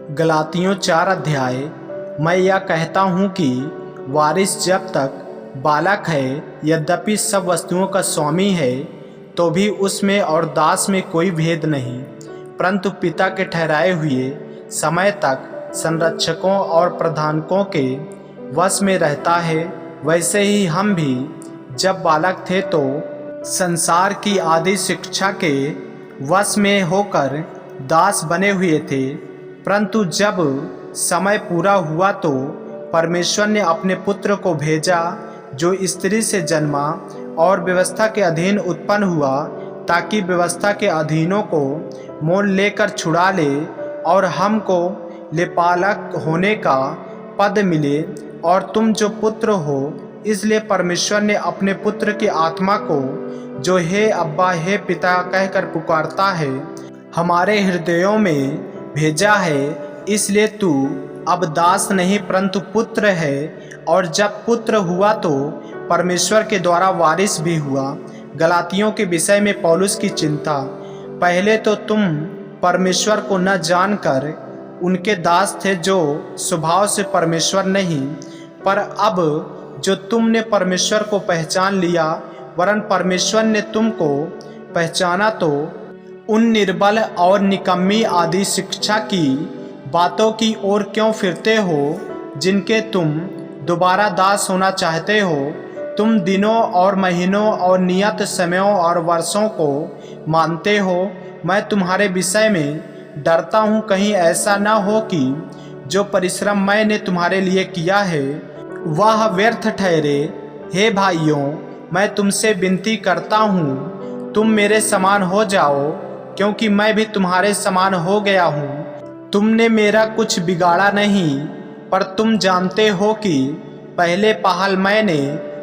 गलातियों 4 अध्याय। मैं यह कहता हूँ कि वारिस जब तक बालक है, यद्यपि सब वस्तुओं का स्वामी है, तो भी उसमें और दास में कोई भेद नहीं, परंतु पिता के ठहराए हुए समय तक संरक्षकों और प्रधानकों के वश में रहता है। वैसे ही हम भी जब बालक थे तो संसार की आदि शिक्षा के वश में होकर दास बने हुए थे, परंतु जब समय पूरा हुआ तो परमेश्वर ने अपने पुत्र को भेजा, जो स्त्री से जन्मा और व्यवस्था के अधीन उत्पन्न हुआ, ताकि व्यवस्था के अधीनों को मोल लेकर छुड़ा ले और हमको लेपालक होने का पद मिले। और तुम जो पुत्र हो, इसलिए परमेश्वर ने अपने पुत्र की आत्मा को, जो हे अब्बा हे पिता कहकर पुकारता है, हमारे हृदयों में भेजा है। इसलिए तू अब दास नहीं परंतु पुत्र है, और जब पुत्र हुआ तो परमेश्वर के द्वारा वारिस भी हुआ। गलातियों के विषय में पौलुस की चिंता। पहले तो तुम परमेश्वर को न जानकर उनके दास थे, जो स्वभाव से परमेश्वर नहीं, पर अब जो तुमने परमेश्वर को पहचान लिया, वरन परमेश्वर ने तुमको पहचाना, तो उन निर्बल और निकम्मी आदि शिक्षा की बातों की ओर क्यों फिरते हो, जिनके तुम दोबारा दास होना चाहते हो। तुम दिनों और महीनों और नियत समयों और वर्षों को मानते हो। मैं तुम्हारे विषय में डरता हूँ, कहीं ऐसा न हो कि जो परिश्रम मैंने तुम्हारे लिए किया है वह व्यर्थ ठहरे। हे भाइयों, मैं तुमसे विनती करता हूँ, तुम मेरे समान हो जाओ, क्योंकि मैं भी तुम्हारे समान हो गया हूँ। तुमने मेरा कुछ बिगाड़ा नहीं, पर तुम जानते हो कि पहले पहल मैंने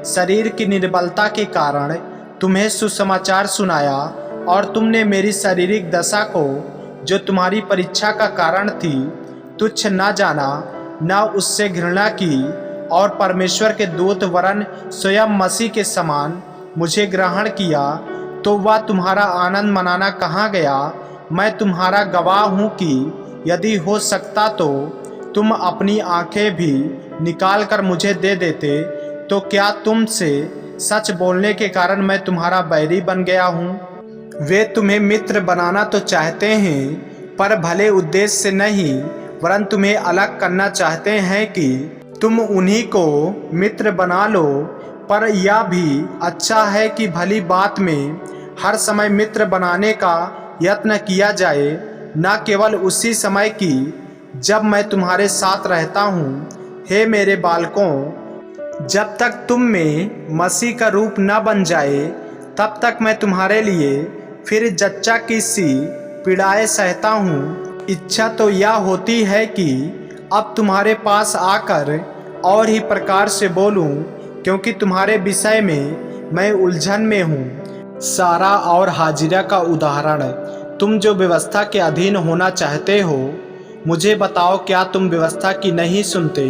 शरीर की निर्बलता के कारण तुम्हें सुसमाचार सुनाया, और तुमने मेरी शारीरिक दशा को, जो तुम्हारी परीक्षा का कारण थी, तुच्छ न जाना, न उससे घृणा की, और परमेश्वर के दूत वरन स्वयं मसीह के समान मुझे ग्रहण किया, तो वह तुम्हारा आनंद मनाना कहाँ गया। मैं तुम्हारा गवाह हूँ कि यदि हो सकता तो तुम अपनी आंखें भी निकाल कर मुझे दे देते, तो क्या तुमसे सच बोलने के कारण मैं तुम्हारा बैरी बन गया हूँ। वे तुम्हें मित्र बनाना तो चाहते हैं, पर भले उद्देश्य से नहीं, वरन तुम्हें अलग करना चाहते हैं कि तुम उन्हीं को मित्र बना लो। पर यह भी अच्छा है कि भली बात में हर समय मित्र बनाने का यत्न किया जाए, न केवल उसी समय की जब मैं तुम्हारे साथ रहता हूँ। हे मेरे बालकों, जब तक तुम में मसीह का रूप न बन जाए, तब तक मैं तुम्हारे लिए फिर जच्चा की सी पीड़ाएं सहता हूँ। इच्छा तो यह होती है कि अब तुम्हारे पास आकर और ही प्रकार से बोलूं, क्योंकि तुम्हारे विषय में मैं उलझन में हूँ। सारा और हाजिरा का उदाहरण। तुम जो व्यवस्था के अधीन होना चाहते हो, मुझे बताओ, क्या तुम व्यवस्था की नहीं सुनते।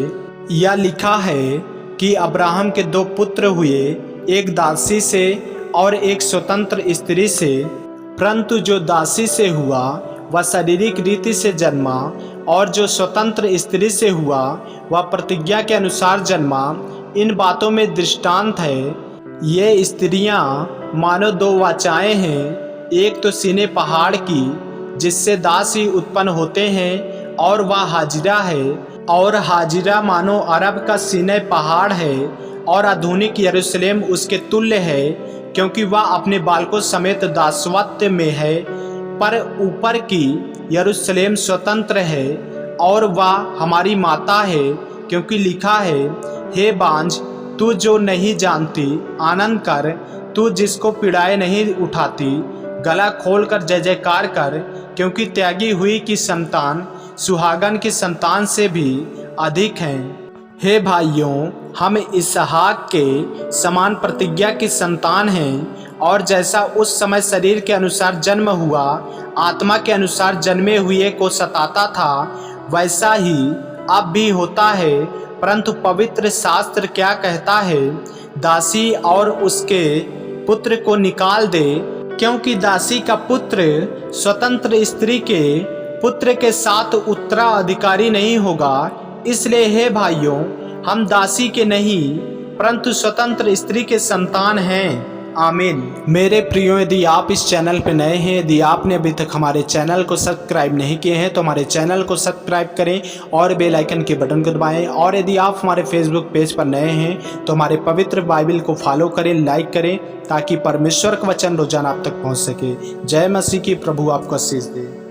यह लिखा है कि अब्राहम के 2 पुत्र हुए, एक दासी से और एक स्वतंत्र स्त्री से, परंतु जो दासी से हुआ वह शारीरिक रीति से जन्मा, और जो स्वतंत्र स्त्री से हुआ वह प्रतिज्ञा के अनुसार जन्मा। इन बातों में दृष्टांत है। ये स्त्रियां मानो 2 वाचाएं हैं, एक तो सीने पहाड़ की, जिससे दास ही उत्पन्न होते हैं, और वह हाजिरा है। और हाजिरा मानो अरब का सीने पहाड़ है, और आधुनिक यरूशलेम उसके तुल्य है, क्योंकि वह अपने बालकों समेत दासत्व में है। पर ऊपर की यरूशलेम स्वतंत्र है, और वह हमारी माता है, क्योंकि लिखा है, हे बांझ, तू जो नहीं जानती आनंद कर, तू जिसको पीड़ाएं नहीं उठाती गला खोल कर जय जयकार कर, क्योंकि त्यागी हुई की संतान सुहागन की संतान से भी अधिक है। हे भाइयों, हम इसहाक के समान प्रतिज्ञा की संतान हैं, और जैसा उस समय शरीर के अनुसार जन्म हुआ, आत्मा के अनुसार जन्मे हुए को सताता था, वैसा ही अब भी होता है। परंतु पवित्र शास्त्र क्या कहता है, दासी और उसके पुत्र को निकाल दे, क्योंकि दासी का पुत्र स्वतंत्र स्त्री के पुत्र के साथ उत्तराधिकारी नहीं होगा। इसलिए हे भाइयों, हम दासी के नहीं परंतु स्वतंत्र स्त्री के संतान हैं। आमीन। मेरे प्रियो, यदि आप इस चैनल पर नए हैं, यदि आपने अभी तक हमारे चैनल को सब्सक्राइब नहीं किए हैं तो हमारे चैनल को सब्सक्राइब करें और बेल आइकन के बटन को दबाएं। और यदि आप हमारे फेसबुक पेज पर नए हैं तो हमारे पवित्र बाइबल को फॉलो करें, लाइक करें, ताकि परमेश्वर का वचन रोजाना आप तक पहुंच सके। जय मसीह की। प्रभु आपको आशीष दे।